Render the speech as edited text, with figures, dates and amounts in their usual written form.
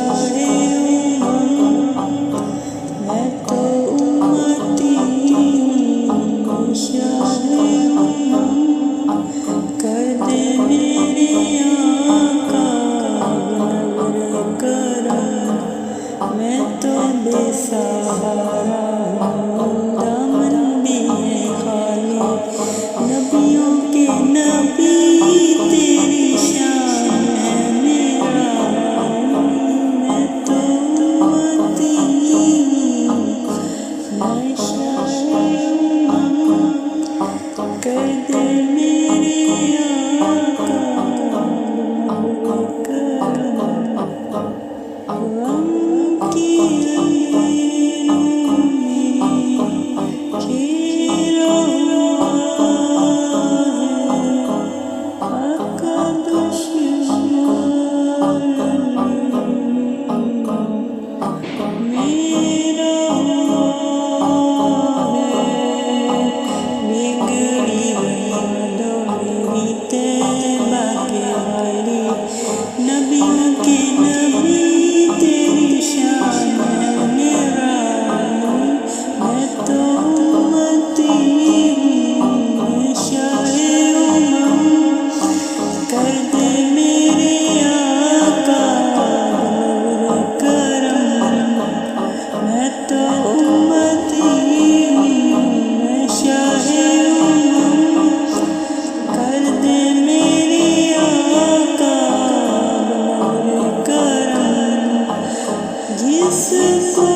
शाहे मैं तो उम्मती हूँ शाहे कर दे मेरे आका नज़र करम मैं तो बेसहारा दामन भी है खाली नबियों के नबी तेरी शान है मेरा मैं तो उम्मती हूँ मैं शाहे कर दे मेरे आका करम की नबियों के नबी तेरी शान है मेरा मैं तो उम्मती हूँ शाहे कर दे मेरे आका करम मैं तो उम्मती हूँ शाहे कर दे मेरे आका करम जिसको